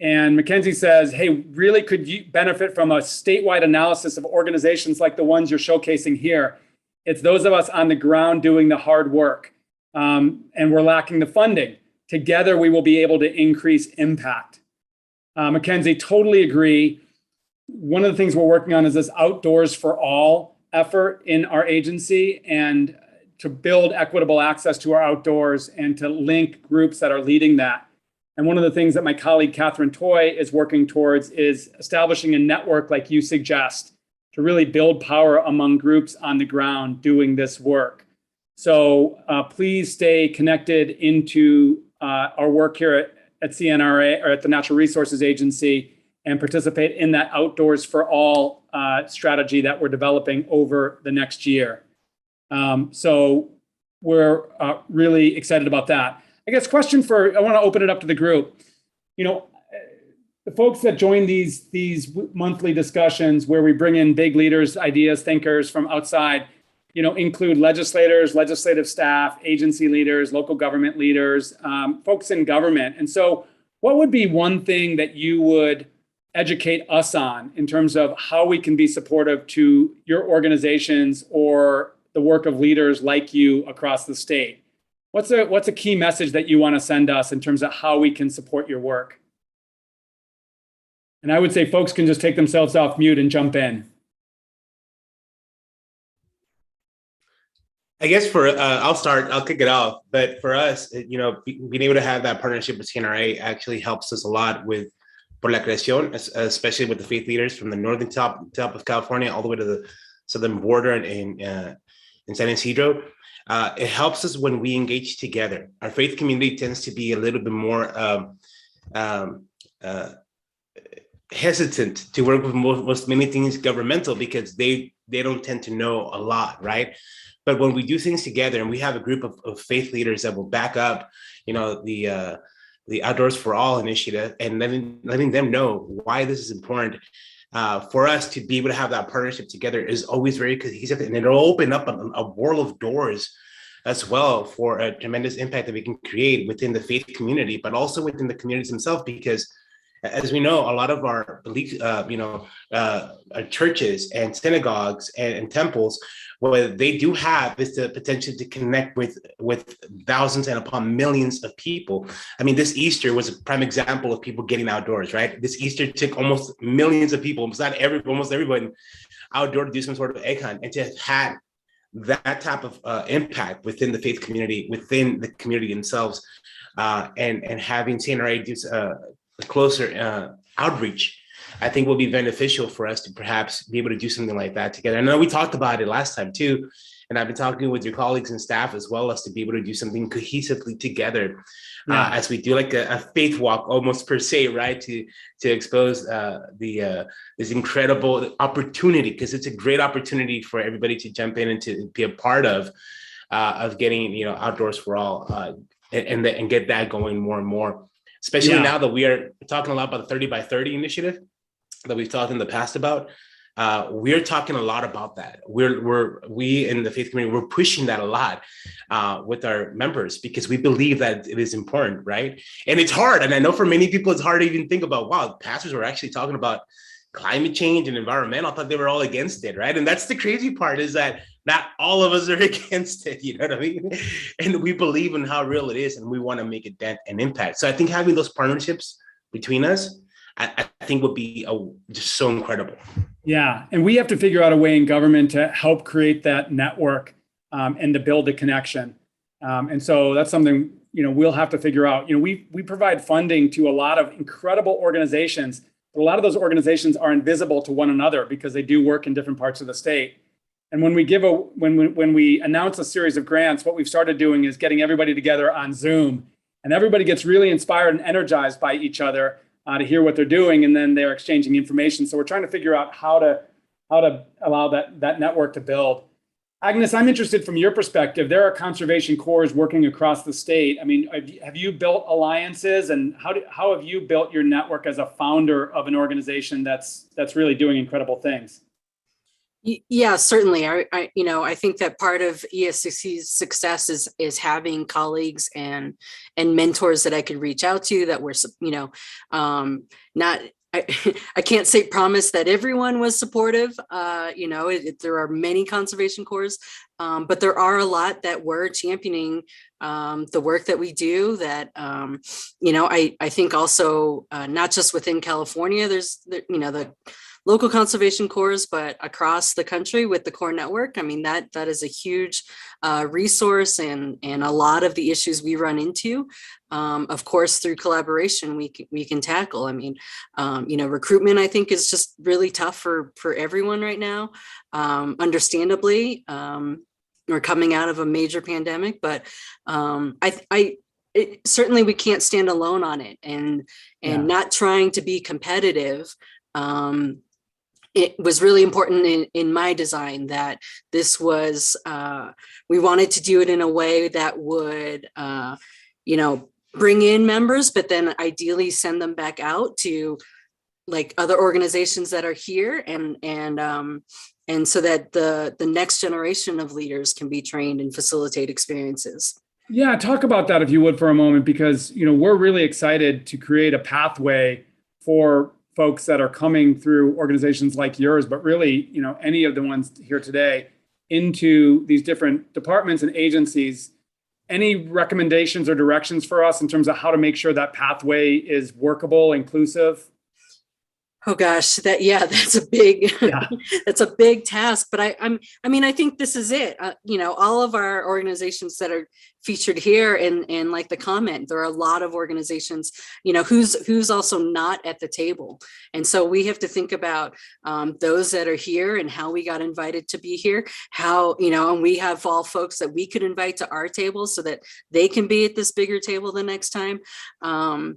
And Mackenzie says, hey, really could you benefit from a statewide analysis of organizations like the ones you're showcasing here? It's those of us on the ground doing the hard work, and we're lacking the funding. Together, we will be able to increase impact. Mackenzie, totally agree. One of the things we're working on is this Outdoors for All effort in our agency, and to build equitable access to our outdoors and to link groups that are leading that. And one of the things that my colleague Catherine Toy is working towards is establishing a network like you suggest to really build power among groups on the ground doing this work. So please stay connected into our work here at CNRA, or at the Natural Resources Agency, and participate in that Outdoors for All strategy that we're developing over the next year. So we're really excited about that. I guess I want to open it up to the group. The folks that join these monthly discussions where we bring in big leaders, ideas, thinkers from outside, include legislators, legislative staff, agency leaders, local government leaders, folks in government. And so what would be one thing that you would educate us on in terms of how we can be supportive to your organizations or the work of leaders like you across the state? What's a key message that you want to send us in terms of how we can support your work? And I would say folks can just take themselves off mute and jump in. I guess I'll kick it off. But for us, being able to have that partnership with CNRA actually helps us a lot with Por la Creación, especially with the faith leaders from the northern top of California all the way to the southern border in San Isidro. It helps us when we engage together. Our faith community tends to be a little bit more hesitant to work with many things governmental because they don't tend to know a lot, right? But when we do things together and we have a group of faith leaders that will back up, the Outdoors for All initiative and letting them know why this is important, for us to be able to have that partnership together is always very cohesive, and it'll open up a world of doors as well for a tremendous impact that we can create within the faith community, but also within the communities themselves, because as we know, a lot of our belief, churches and synagogues and temples, what they do have is the potential to connect with thousands and upon millions of people. I mean, this Easter was a prime example of people getting outdoors, right? This Easter took almost millions of people, almost everyone outdoor to do some sort of egg hunt, and to have had that type of impact within the faith community, within the community themselves, and having CNRA do a closer outreach, I think will be beneficial for us to perhaps be able to do something like that together. I know we talked about it last time too, and I've been talking with your colleagues and staff as well, as to be able to do something cohesively together, as we do like a faith walk almost per se, right? To expose this incredible opportunity, because it's a great opportunity for everybody to jump in and to be a part of getting Outdoors for All and get that going more and more. Especially now that we are talking a lot about the 30 by 30 initiative that we've talked in the past about. We're talking a lot about that. We in the faith community, we're pushing that a lot with our members, because we believe that it is important, right? And it's hard. And I know for many people, it's hard to even think about, wow, pastors were actually talking about climate change and environmental. I thought they were all against it, right? And that's the crazy part, is that not all of us are against it, you know what I mean? And we believe in how real it is, and we want to make a dent and impact. So I think having those partnerships between us, I think would be just so incredible. Yeah, and we have to figure out a way in government to help create that network and to build a connection. And so that's something, we'll have to figure out. We provide funding to a lot of incredible organizations, but a lot of those organizations are invisible to one another because they do work in different parts of the state. And when we announce a series of grants, what we've started doing is getting everybody together on Zoom, and everybody gets really inspired and energized by each other to hear what they're doing, and then they're exchanging information. So we're trying to figure out how to allow that network to build. Agnes, I'm interested from your perspective. There are conservation corps working across the state. I mean, have you built alliances, and how have you built your network as a founder of an organization that's really doing incredible things? Yeah, certainly. I think that part of ESCC's success is having colleagues and mentors that I could reach out to that were, not. I can't say promise that everyone was supportive. There are many conservation corps, but there are a lot that were championing the work that we do. That I think also not just within California, there's the local conservation corps, but across the country with the core network. I mean, that is a huge resource, and a lot of the issues we run into, of course, through collaboration, we can tackle. I mean, recruitment, I think, is just really tough for everyone right now. Understandably, we're coming out of a major pandemic, but certainly we can't stand alone on it, and not trying to be competitive. It was really important in my design that this was, we wanted to do it in a way that would, bring in members, but then ideally send them back out to like other organizations that are here, and so that the next generation of leaders can be trained and facilitate experiences. Yeah, talk about that if you would for a moment, because we're really excited to create a pathway for folks that are coming through organizations like yours, but really, any of the ones here today, into these different departments and agencies. Any recommendations or directions for us in terms of how to make sure that pathway is workable, inclusive? Oh gosh, that's a big, that's a big task. But I think this is it. All of our organizations that are featured here, and like the comment, there are a lot of organizations, who's also not at the table. And so we have to think about those that are here and how we got invited to be here, how, and we have all folks that we could invite to our table so that they can be at this bigger table the next time. I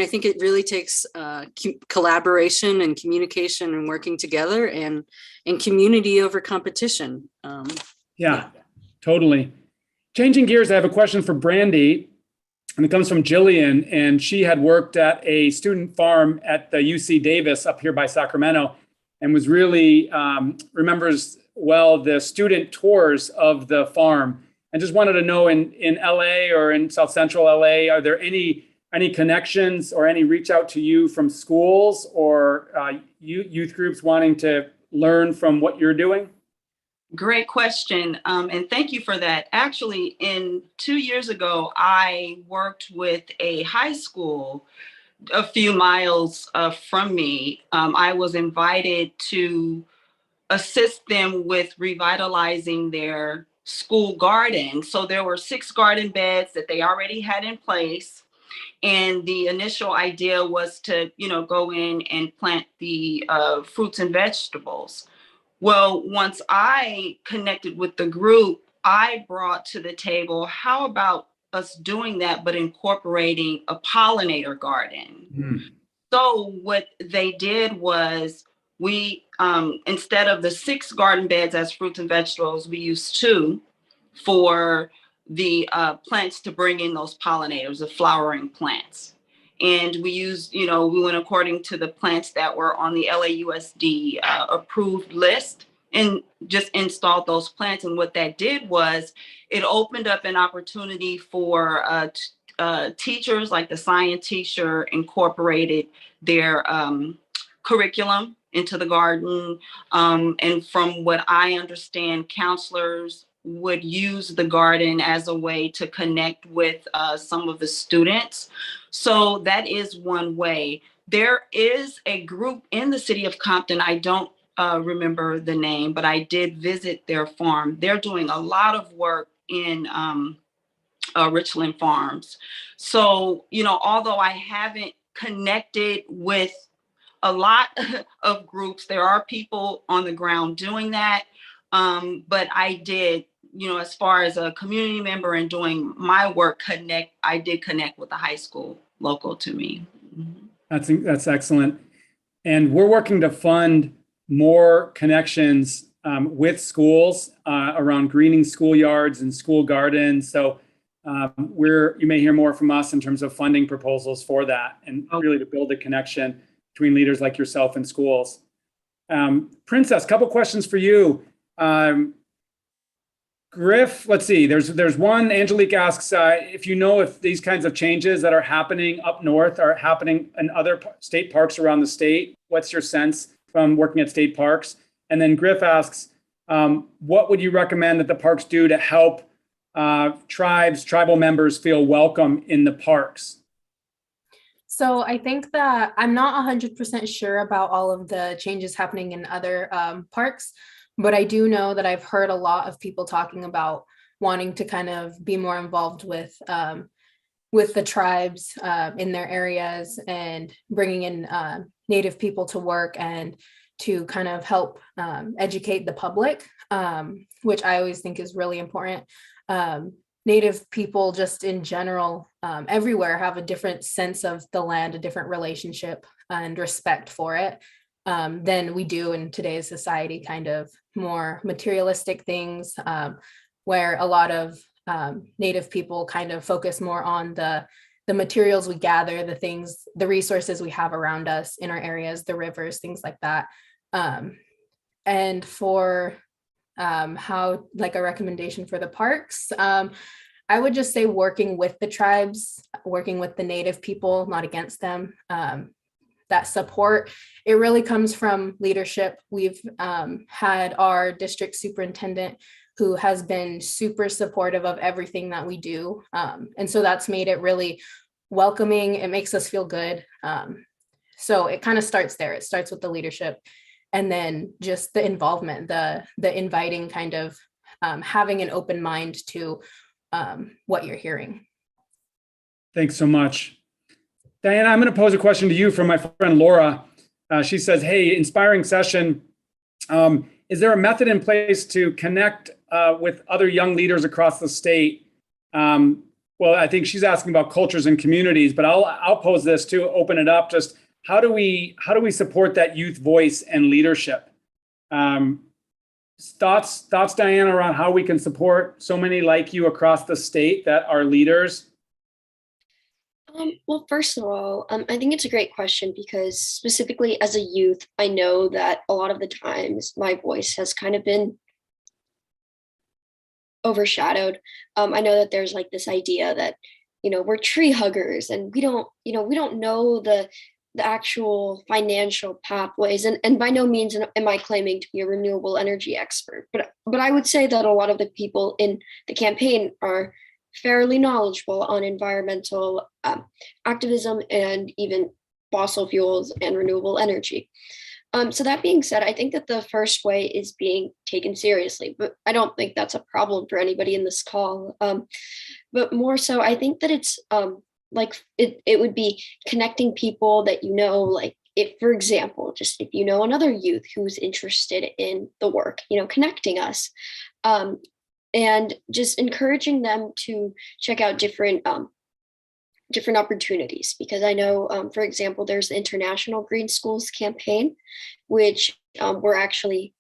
think it really takes collaboration and communication and working together, and community over competition. Totally. Changing gears, I have a question for Brandy, and it comes from Jillian, and she had worked at a student farm at the UC Davis up here by Sacramento, and was really remembers well the student tours of the farm, and just wanted to know in LA or in South Central LA, are there any connections or any reach out to you from schools or youth groups wanting to learn from what you're doing? Great question. And thank you for that. Actually, 2 years ago, I worked with a high school a few miles from me. I was invited to assist them with revitalizing their school garden. So there were 6 garden beds that they already had in place. And the initial idea was to, go in and plant the fruits and vegetables. Well, once I connected with the group, I brought to the table, how about us doing that, but incorporating a pollinator garden? Mm. So what they did was we, instead of the 6 garden beds as fruits and vegetables, we used 2 for the plants to bring in those pollinators, the flowering plants. And we used, we went according to the plants that were on the LAUSD approved list, and just installed those plants. And what that did was it opened up an opportunity for teachers, like the science teacher incorporated their curriculum into the garden. And from what I understand, counselors would use the garden as a way to connect with some of the students. So that is one way. There is a group in the city of Compton, I don't remember the name, but I did visit their farm. They're doing a lot of work in Richland Farms. So, although I haven't connected with a lot of groups, there are people on the ground doing that. But I did, as far as a community member and doing my work, I did connect with the high school local to me. Mm-hmm. That's excellent. And we're working to fund more connections with schools around greening schoolyards and school gardens. So you may hear more from us in terms of funding proposals for that, and really to build a connection between leaders like yourself and schools. Princess, couple questions for you. Griff, let's see, there's one. Angelique asks if you know if these kinds of changes that are happening up north are happening in other state parks around the state. What's your sense from working at state parks? And then Griff asks, what would you recommend that the parks do to help tribal members feel welcome in the parks? So I think that I'm not 100% sure about all of the changes happening in other parks, but I do know that I've heard a lot of people talking about wanting to kind of be more involved with the tribes in their areas, and bringing in Native people to work and to kind of help educate the public, which I always think is really important. Native people just in general, everywhere, have a different sense of the land, a different relationship and respect for it than we do in today's society, kind of more materialistic things, where a lot of Native people kind of focus more on the materials we gather, the things, the resources we have around us in our areas, the rivers, things like that. And for how, like, a recommendation for the parks, I would just say working with the tribes, working with the Native people, not against them. That support, it really comes from leadership. We've had our district superintendent who has been super supportive of everything that we do. And so that's made it really welcoming. It makes us feel good. So it kind of starts there. It starts with the leadership, and then just the involvement, the inviting, kind of having an open mind to what you're hearing. Thanks so much. Dianna, I'm going to pose a question to you from my friend Laura. She says, hey, inspiring session. Is there a method in place to connect with other young leaders across the state? Well, I think she's asking about cultures and communities, but I'll pose this to open it up. Just how do we support that youth voice and leadership? Thoughts, Dianna, around how we can support so many like you across the state that are leaders? Well, first of all, I think it's a great question, because specifically as a youth, I know that a lot of the times my voice has kind of been overshadowed. I know that there's like this idea that, we're tree huggers and we don't know the actual financial pathways. And by no means am I claiming to be a renewable energy expert, but I would say that a lot of the people in the campaign are fairly knowledgeable on environmental activism and even fossil fuels and renewable energy. So that being said, I think that the first way is being taken seriously, but I don't think that's a problem for anybody in this call. But more so, I think that it's like it would be connecting people that, like, if, for example, just if another youth who's interested in the work, connecting us. And just encouraging them to check out different opportunities, because I know, for example, there's the International Green Schools campaign, which we're actually.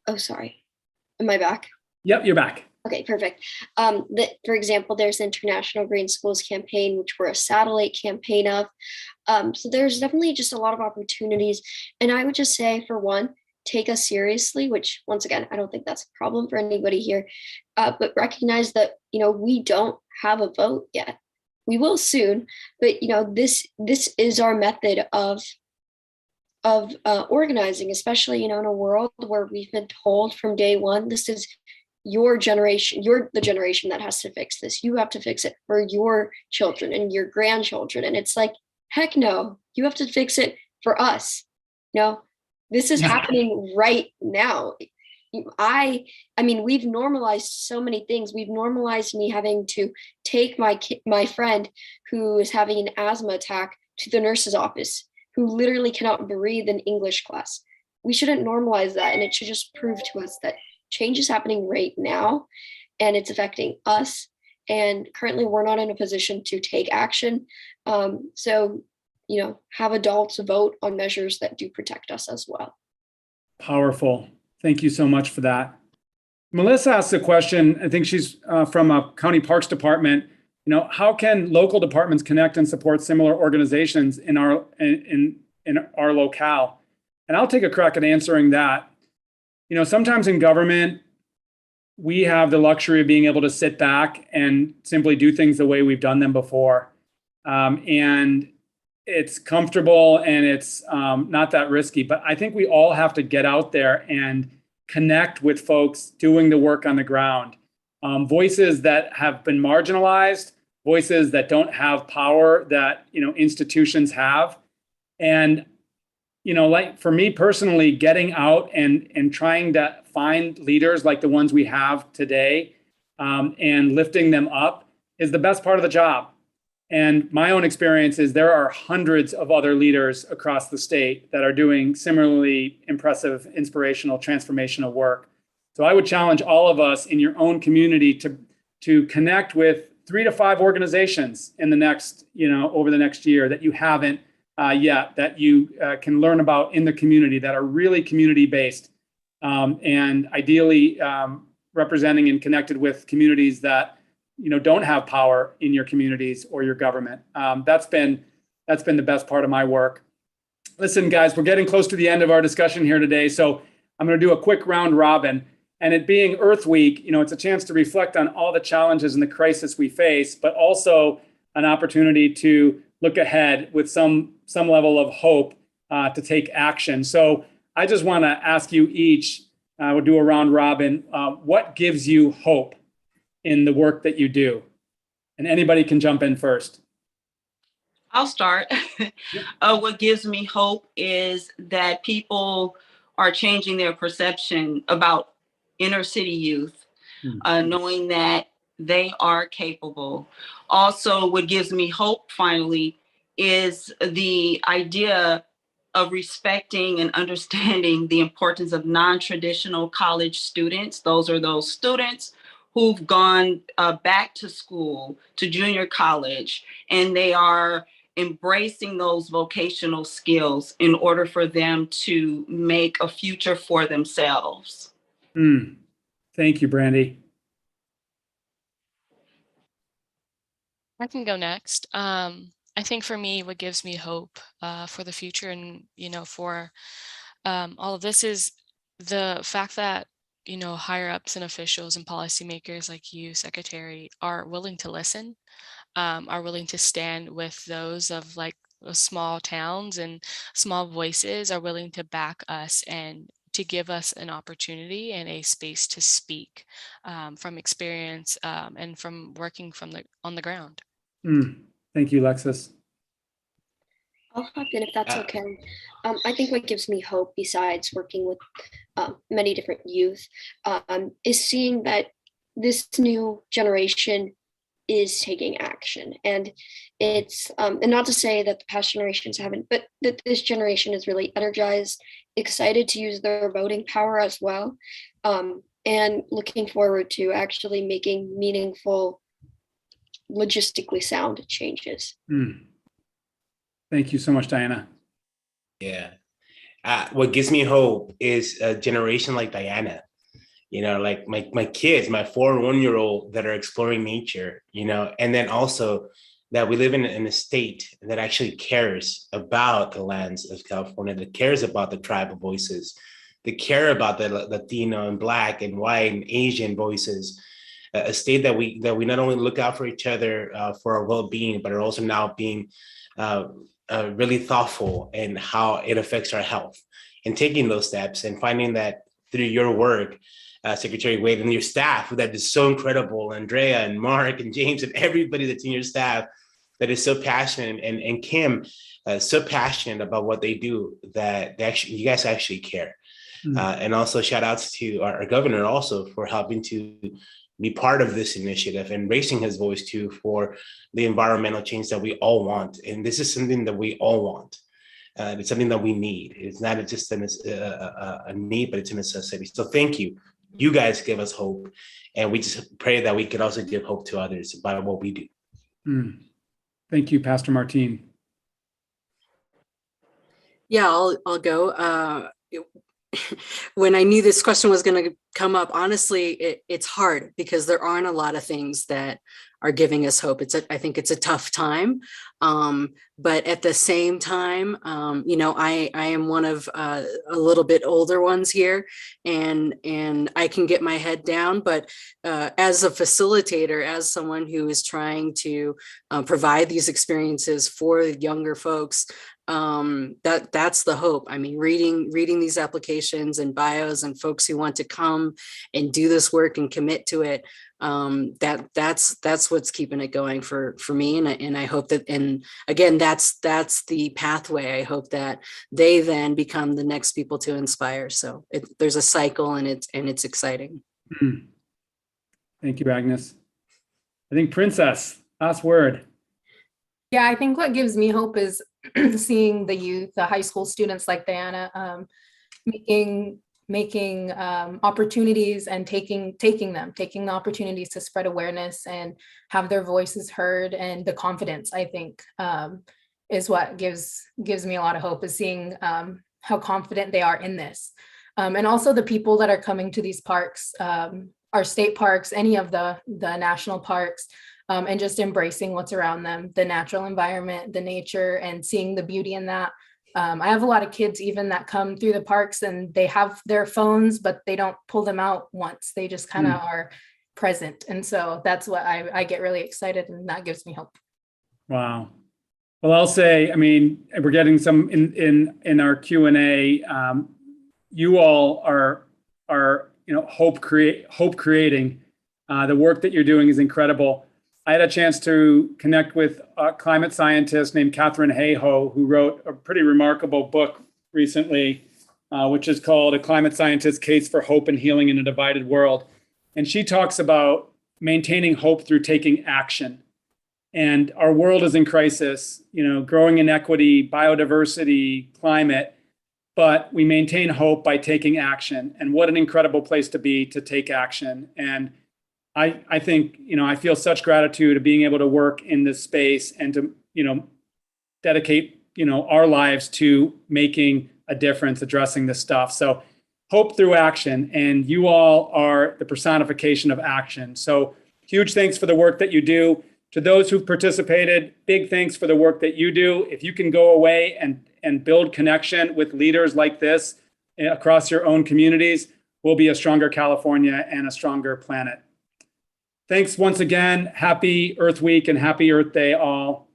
Oh, sorry. Am I back? Yep, you're back. Okay, perfect. For example, there's the International Green Schools campaign, which we're a satellite campaign of. So there's definitely just a lot of opportunities. And I would just say, for one, take us seriously, which, once again, I don't think that's a problem for anybody here, but recognize that, we don't have a vote yet. We will soon, but, this is our method of organizing, especially, in a world where we've been told from day one, this is your generation, you're the generation that has to fix this. You have to fix it for your children and your grandchildren. And it's like, heck no, you have to fix it for us. This is happening right now. I mean, we've normalized so many things. We've normalized me having to take my friend who is having an asthma attack to the nurse's office, who literally cannot breathe in English class. We shouldn't normalize that. And it should just prove to us that change is happening right now, and it's affecting us. And currently we're not in a position to take action. So, have adults vote on measures that do protect us as well. Powerful. Thank you so much for that. Melissa asked a question. I think she's from a county parks department. How can local departments connect and support similar organizations in our locale? And I'll take a crack at answering that. Sometimes in government, we have the luxury of being able to sit back and simply do things the way we've done them before. And it's comfortable and it's not that risky. But I think we all have to get out there and connect with folks doing the work on the ground. Voices that have been marginalized, voices that don't have power that institutions have. And like for me personally, getting out and trying to find leaders like the ones we have today and lifting them up is the best part of the job. And my own experience is there are hundreds of other leaders across the state that are doing similarly impressive, inspirational, transformational work. So I would challenge all of us in your own community to connect with 3 to 5 organizations in the next, over the next year that you haven't yet, that you can learn about in the community that are really community-based and ideally representing and connected with communities that don't have power in your communities or your government. That's been the best part of my work. Listen, guys, we're getting close to the end of our discussion here today, so I'm going to do a quick round robin. And it being Earth Week, it's a chance to reflect on all the challenges and the crisis we face, but also an opportunity to look ahead with some level of hope to take action. So I just want to ask you each, we'll do a round robin, what gives you hope in the work that you do? And anybody can jump in first. I'll start. What gives me hope is that people are changing their perception about inner city youth, knowing that they are capable. Also, what gives me hope, finally, is the idea of respecting and understanding the importance of non-traditional college students. Those are those students who've gone back to school, to junior college, and they are embracing those vocational skills in order for them to make a future for themselves. Thank you, Brandy. I can go next. I think for me, what gives me hope for the future and, for all of this is the fact that, higher ups and officials and policymakers like you, Secretary, are willing to listen, are willing to stand with those of like small towns and small voices, are willing to back us and to give us an opportunity and a space to speak from experience and from working on the ground. Thank you, Lexus. I'll hop in if that's okay. I think what gives me hope, besides working with many different youth, is seeing that this new generation is taking action. And it's, and not to say that the past generations haven't, but that this generation is really energized, excited to use their voting power as well, and looking forward to actually making meaningful, logistically sound changes. Thank you so much, Dianna. Yeah. What gives me hope is a generation like Dianna, like my kids, my 4 and 1-year-old that are exploring nature, and then also that we live in a state that actually cares about the lands of California, that cares about the tribal voices, that care about the Latino and Black and white and Asian voices, a state that we not only look out for each other for our well-being, but are also now being really thoughtful in how it affects our health, and taking those steps and finding that through your work, Secretary Wade, and your staff that is so incredible, Andrea and Mark and James and everybody that's in your staff that is so passionate, and Kim, so passionate about what they do, that you guys actually care. And also shout outs to our governor also for helping to be part of this initiative and raising his voice too for the environmental change that we all want. And this is something that we all want. It's something that we need. It's not just a need, but it's a necessity. So thank you you guys give us hope. And we just pray that we could also give hope to others by what we do. Thank you, Pastor Martine. Yeah, I'll go. When I knew this question was going to come up, honestly, it's hard because there aren't a lot of things that are giving us hope. I think it's a tough time. But at the same time, I am one of a little bit older ones here, and I can get my head down. But as a facilitator, as someone who is trying to provide these experiences for younger folks, that's the hope. I mean, reading these applications and bios and folks who want to come and do this work and commit to it, that's what's keeping it going for me. And I hope that, and again, that's the pathway. I hope that they then become the next people to inspire. So there's a cycle, and it's exciting. Thank you, Agnes. I think Princess, last word. Yeah, I think what gives me hope is seeing the youth, the high school students like Dianna, making opportunities and taking the opportunities to spread awareness and have their voices heard, and the confidence, I think, is what gives me a lot of hope, is seeing how confident they are in this. And also the people that are coming to these parks, our state parks, any of the national parks, and just embracing what's around them, the natural environment, the nature, and seeing the beauty in that. I have a lot of kids even that come through the parks and they have their phones, but they don't pull them out once. They just kind of are present. And so that's what I get really excited, and that gives me hope. Wow. Well, I'll say, I mean, we're getting some in our Q&A. You all are hope creating. The work that you're doing is incredible. I had a chance to connect with a climate scientist named Catherine Hayhoe, who wrote a pretty remarkable book recently, which is called A Climate Scientist's Case for Hope and Healing in a Divided World. And she talks about maintaining hope through taking action. And our world is in crisis, growing inequity, biodiversity, climate, but we maintain hope by taking action. And what an incredible place to be, to take action. And I think, I feel such gratitude to being able to work in this space and to, dedicate, our lives to making a difference, addressing this stuff. So hope through action, and you all are the personification of action. So huge thanks for the work that you do. To those who've participated, big thanks for the work that you do. If you can go away and build connection with leaders like this across your own communities, we'll be a stronger California and a stronger planet. Thanks once again. Happy Earth Week and happy Earth Day all.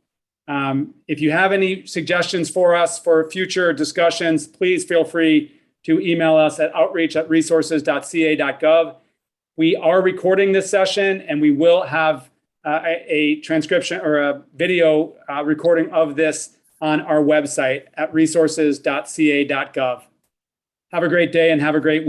If you have any suggestions for us for future discussions, please feel free to email us at outreach@resources.ca.gov. We are recording this session, and we will have a transcription or a video recording of this on our website at resources.ca.gov. Have a great day and have a great week.